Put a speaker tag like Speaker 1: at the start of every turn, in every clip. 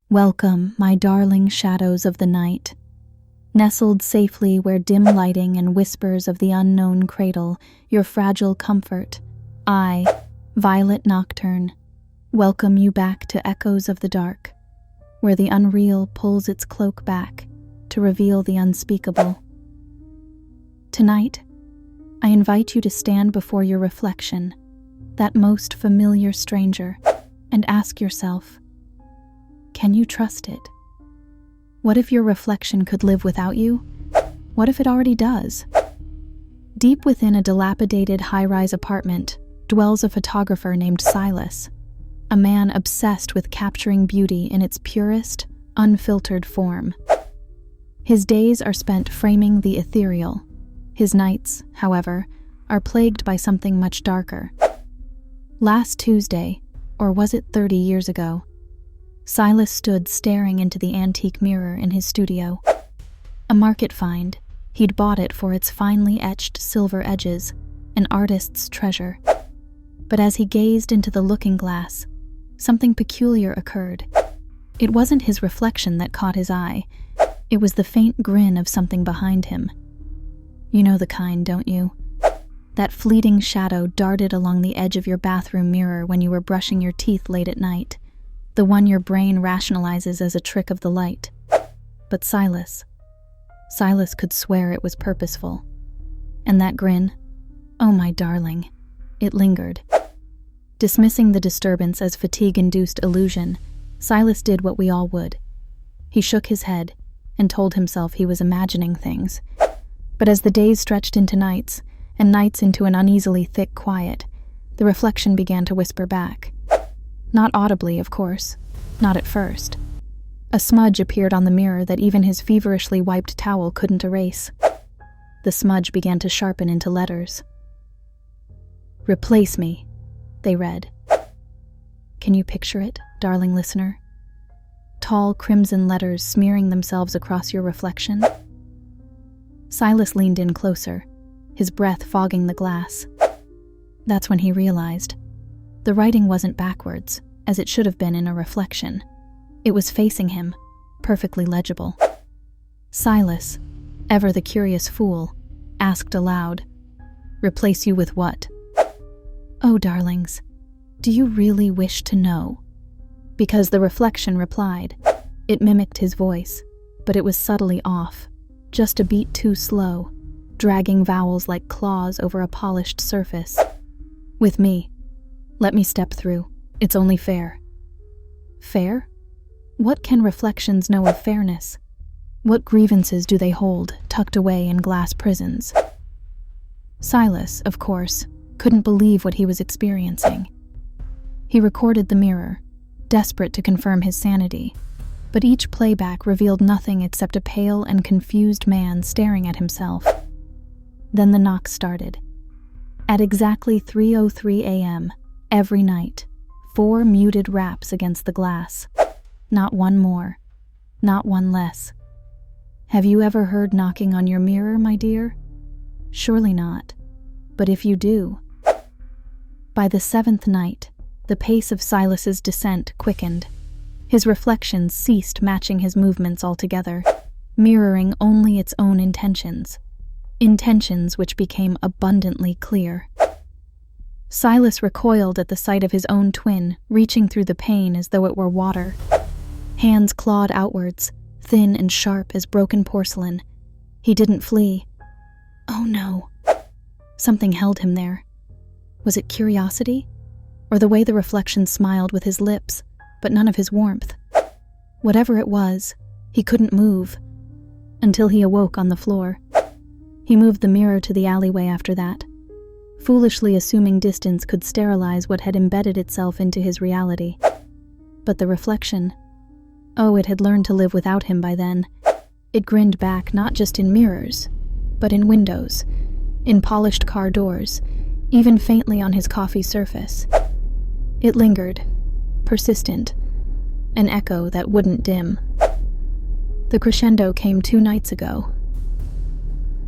Speaker 1: Welcome, my darling shadows of the night. Nestled safely where dim lighting and whispers of the unknown cradle your fragile comfort, I, Violet Nocturne, welcome you back to echoes of the dark, where the unreal pulls its cloak back to reveal the unspeakable. Tonight, I invite you to stand before your reflection, that most familiar stranger, and ask yourself, can you trust it? What if your reflection could live without you? What if it already does? Deep within a dilapidated high-rise apartment dwells a photographer named Silas, a man obsessed with capturing beauty in its purest, unfiltered form. His days are spent framing the ethereal. His nights, however, are plagued by something much darker. Last Tuesday, or was it 30 years ago, Silas stood staring into the antique mirror in his studio. A market find, he'd bought it for its finely etched silver edges, an artist's treasure. But as he gazed into the looking glass, something peculiar occurred. It wasn't his reflection that caught his eye. It was the faint grin of something behind him. You know the kind, don't you? That fleeting shadow darted along the edge of your bathroom mirror when you were brushing your teeth late at night, the one your brain rationalizes as a trick of the light. But Silas could swear it was purposeful. And that grin, oh my darling, it lingered. Dismissing the disturbance as fatigue-induced illusion, Silas did what we all would. He shook his head and told himself he was imagining things. But as the days stretched into nights, and nights into an uneasily thick quiet, the reflection began to whisper back. Not audibly, of course, not at first. A smudge appeared on the mirror that even his feverishly wiped towel couldn't erase. The smudge began to sharpen into letters. "Replace me," they read. Can you picture it, darling listener? Tall crimson letters smearing themselves across your reflection? Silas leaned in closer, his breath fogging the glass. That's when he realized. The writing wasn't backwards, as it should have been in a reflection. It was facing him, perfectly legible. Silas, ever the curious fool, asked aloud, "Replace you with what?" Oh, darlings, do you really wish to know? Because the reflection replied. It mimicked his voice, but it was subtly off, just a beat too slow, dragging vowels like claws over a polished surface. "With me. Let me step through. It's only fair." Fair? What can reflections know of fairness? What grievances do they hold, tucked away in glass prisons? Silas, of course, couldn't believe what he was experiencing. He recorded the mirror, desperate to confirm his sanity, but each playback revealed nothing except a pale and confused man staring at himself. Then the knock started. At exactly 3:03 a.m., every night, 4 muted raps against the glass. Not one more, not one less. Have you ever heard knocking on your mirror, my dear? Surely not. But if you do... By the 7th night, the pace of Silas's descent quickened. His reflections ceased matching his movements altogether, mirroring only its own intentions. Intentions which became abundantly clear. Silas recoiled at the sight of his own twin, reaching through the pane as though it were water. Hands clawed outwards, thin and sharp as broken porcelain. He didn't flee. Oh no. Something held him there. Was it curiosity? Or the way the reflection smiled with his lips, but none of his warmth? Whatever it was, he couldn't move, until he awoke on the floor. He moved the mirror to the alleyway after that, foolishly assuming distance could sterilize what had embedded itself into his reality. But the reflection, oh, it had learned to live without him by then. It grinned back not just in mirrors, but in windows, in polished car doors, even faintly on his coffee surface. It lingered, persistent, an echo that wouldn't dim. The crescendo came 2 nights ago.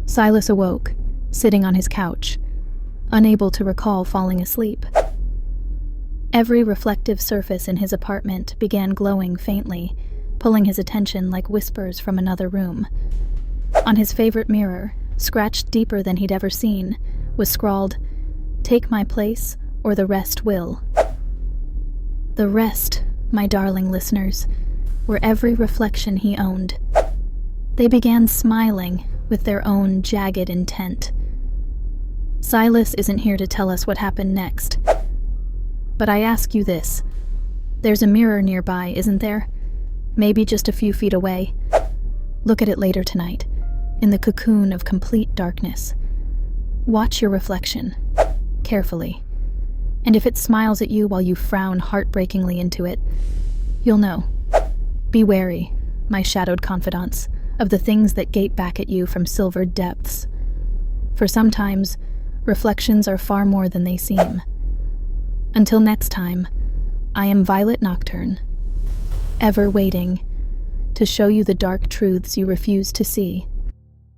Speaker 1: Silas awoke, sitting on his couch, unable to recall falling asleep. Every reflective surface in his apartment began glowing faintly, pulling his attention like whispers from another room. On his favorite mirror, scratched deeper than he'd ever seen, was scrawled, "Take my place, or the rest will." The rest, my darling listeners, were every reflection he owned. They began smiling with their own jagged intent. Silas isn't here to tell us what happened next. But I ask you this. There's a mirror nearby, isn't there? Maybe just a few feet away. Look at it later tonight, in the cocoon of complete darkness. Watch your reflection, carefully. And if it smiles at you while you frown heartbreakingly into it, you'll know. Be wary, my shadowed confidants, of the things that gape back at you from silvered depths. For sometimes, reflections are far more than they seem. Until next time, I am Violet Nocturne, ever waiting to show you the dark truths you refuse to see.